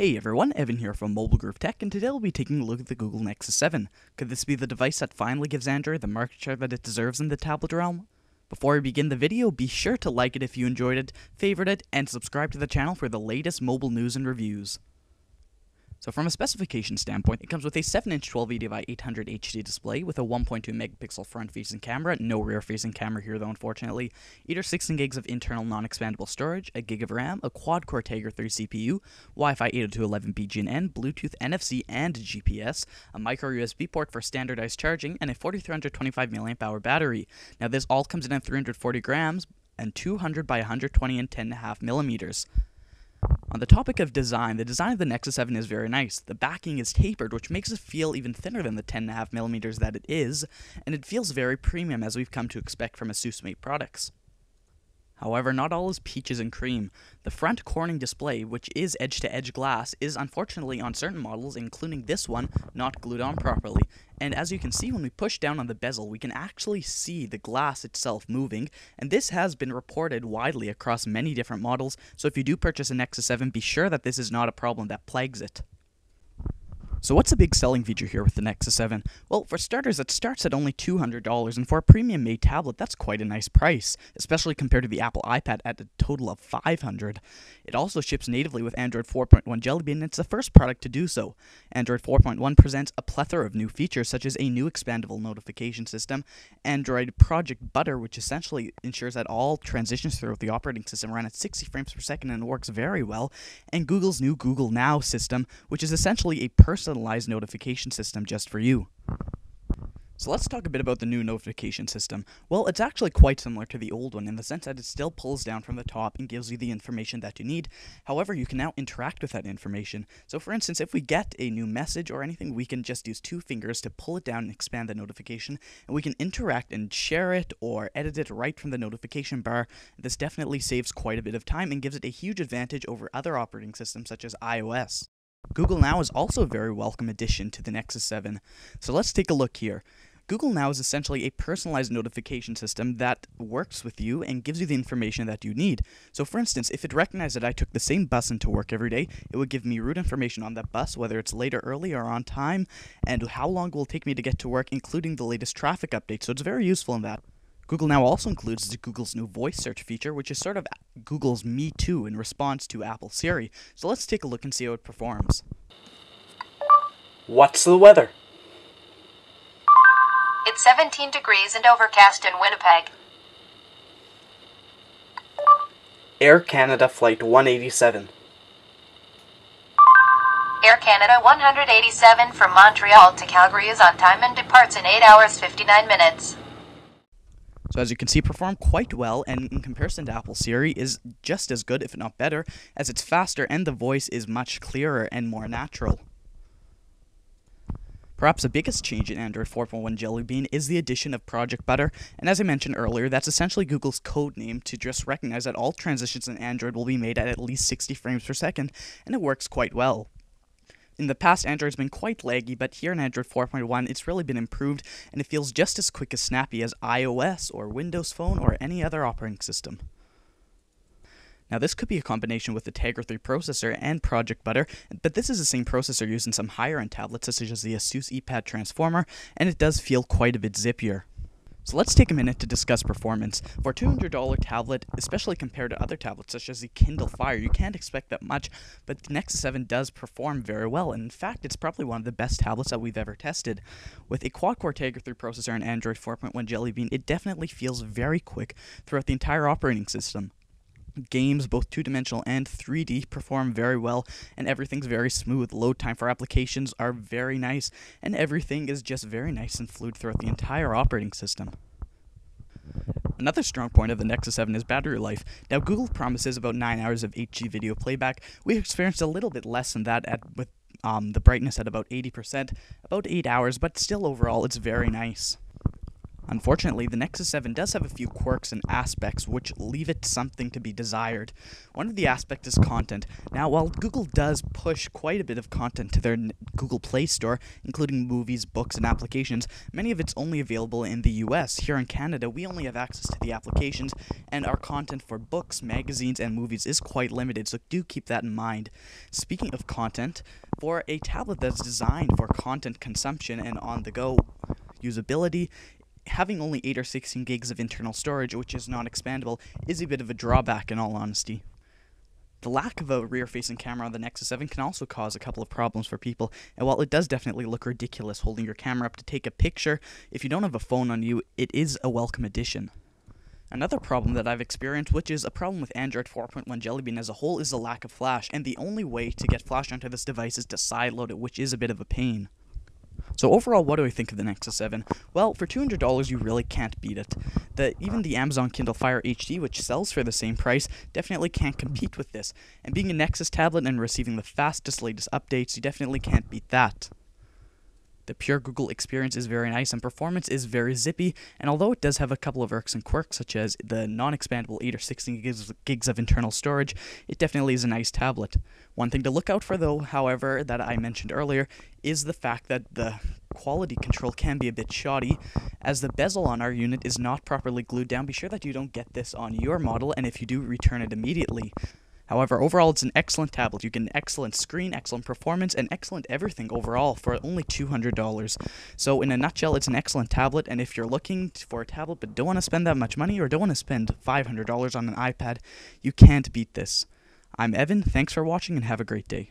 Hey everyone, Evan here from Mobile Groove Tech, and today we'll be taking a look at the Google Nexus 7. Could this be the device that finally gives Android the market share that it deserves in the tablet realm? Before we begin the video, be sure to like it if you enjoyed it, favorite it, and subscribe to the channel for the latest mobile news and reviews. So from a specification standpoint, it comes with a 7-inch 1280x800 HD display with a 1.2 megapixel front-facing camera, no rear-facing camera here though unfortunately, either 16 gigs of internal non-expandable storage, a gig of RAM, a quad-core Tegra 3 CPU, Wi-Fi 802.11b GNN, Bluetooth, NFC, and GPS, a micro USB port for standardized charging, and a 4325 mAh battery. Now this all comes in at 340 grams and 200 by 120 and 10.5 millimeters. On the topic of design, the design of the Nexus 7 is very nice. The backing is tapered, which makes it feel even thinner than the 10.5mm that it is, and it feels very premium as we've come to expect from Asus-made products. However, not all is peaches and cream. The front Corning display, which is edge-to-edge glass, is unfortunately on certain models, including this one, not glued on properly. And as you can see, when we push down on the bezel, we can actually see the glass itself moving, and this has been reported widely across many different models, so if you do purchase a Nexus 7, be sure that this is not a problem that plagues it. So what's the big selling feature here with the Nexus 7? Well, for starters, it starts at only $200, and for a premium-made tablet, that's quite a nice price, especially compared to the Apple iPad at a total of $500. It also ships natively with Android 4.1 Jelly Bean, and it's the first product to do so. Android 4.1 presents a plethora of new features, such as a new expandable notification system, Android Project Butter, which essentially ensures that all transitions throughout the operating system run at 60 frames per second and works very well, and Google's new Google Now system, which is essentially a personalized notification system just for you. So let's talk a bit about the new notification system. Well, it's actually quite similar to the old one in the sense that it still pulls down from the top and gives you the information that you need. However, you can now interact with that information. So for instance, if we get a new message or anything, we can just use 2 fingers to pull it down and expand the notification, and we can interact and share it or edit it right from the notification bar. This definitely saves quite a bit of time and gives it a huge advantage over other operating systems such as iOS. Google Now is also a very welcome addition to the Nexus 7. So let's take a look here. Google Now is essentially a personalized notification system that works with you and gives you the information that you need. So for instance, if it recognized that I took the same bus into work every day, it would give me route information on that bus, whether it's late or early or on time, and how long it will take me to get to work, including the latest traffic updates. So it's very useful in that. Google Now also includes Google's new voice search feature, which is sort of Google's Me Too in response to Apple Siri. So let's take a look and see how it performs. What's the weather? It's 17 degrees and overcast in Winnipeg. Air Canada Flight 187. Air Canada 187 from Montreal to Calgary is on time and departs in 8 hours 59 minutes. So as you can see, perform quite well, and in comparison to Apple Siri is just as good, if not better, as it's faster and the voice is much clearer and more natural. Perhaps the biggest change in Android 4.1 Jelly Bean is the addition of Project Butter, and as I mentioned earlier, that's essentially Google's code name to just recognize that all transitions in Android will be made at least 60 frames per second, and it works quite well. In the past, Android's been quite laggy, but here in Android 4.1, it's really been improved, and it feels just as quick as snappy as iOS or Windows Phone or any other operating system. Now this could be a combination with the Tegra 3 processor and Project Butter, but this is the same processor used in some higher-end tablets such as the Asus iPad Transformer, and it does feel quite a bit zippier. So let's take a minute to discuss performance. For a $200 tablet, especially compared to other tablets such as the Kindle Fire, you can't expect that much, but the Nexus 7 does perform very well, and in fact, it's probably one of the best tablets that we've ever tested. With a quad-core Tegra 3 processor and Android 4.1 Jelly Bean, it definitely feels very quick throughout the entire operating system. Games, both 2-dimensional and 3D, perform very well, and everything's very smooth. Load time for applications are very nice, and everything is just very nice and fluid throughout the entire operating system. Another strong point of the Nexus 7 is battery life. Now, Google promises about 9 hours of HD video playback. We experienced a little bit less than that with the brightness at about 80%, about 8 hours, but still overall it's very nice. Unfortunately, the Nexus 7 does have a few quirks and aspects which leave it something to be desired. One of the aspects is content. Now, while Google does push quite a bit of content to their Google Play Store, including movies, books, and applications, many of it's only available in the US. Here in Canada, we only have access to the applications, and our content for books, magazines, and movies is quite limited, so do keep that in mind. Speaking of content, for a tablet that's designed for content consumption and on-the-go usability, having only 8 or 16 gigs of internal storage, which is non-expandable, is a bit of a drawback in all honesty. The lack of a rear-facing camera on the Nexus 7 can also cause a couple of problems for people, and while it does definitely look ridiculous holding your camera up to take a picture, if you don't have a phone on you, it is a welcome addition. Another problem that I've experienced, which is a problem with Android 4.1 Jelly Bean as a whole, is the lack of flash, and the only way to get flash onto this device is to sideload it, which is a bit of a pain. So overall, what do I think of the Nexus 7? Well, for $200, you really can't beat it. Even the Amazon Kindle Fire HD, which sells for the same price, definitely can't compete with this. And being a Nexus tablet and receiving the fastest, latest updates, you definitely can't beat that. The pure Google experience is very nice, and performance is very zippy, and although it does have a couple of irks and quirks, such as the non-expandable 8 or 16 gigs of internal storage, it definitely is a nice tablet. One thing to look out for, though, however, that I mentioned earlier, is the fact that the quality control can be a bit shoddy, as the bezel on our unit is not properly glued down. Be sure that you don't get this on your model, and if you do, return it immediately. However, overall, it's an excellent tablet. You get an excellent screen, excellent performance, and excellent everything overall for only $200. So in a nutshell, it's an excellent tablet, and if you're looking for a tablet but don't want to spend that much money or don't want to spend $500 on an iPad, you can't beat this. I'm Evan, thanks for watching, and have a great day.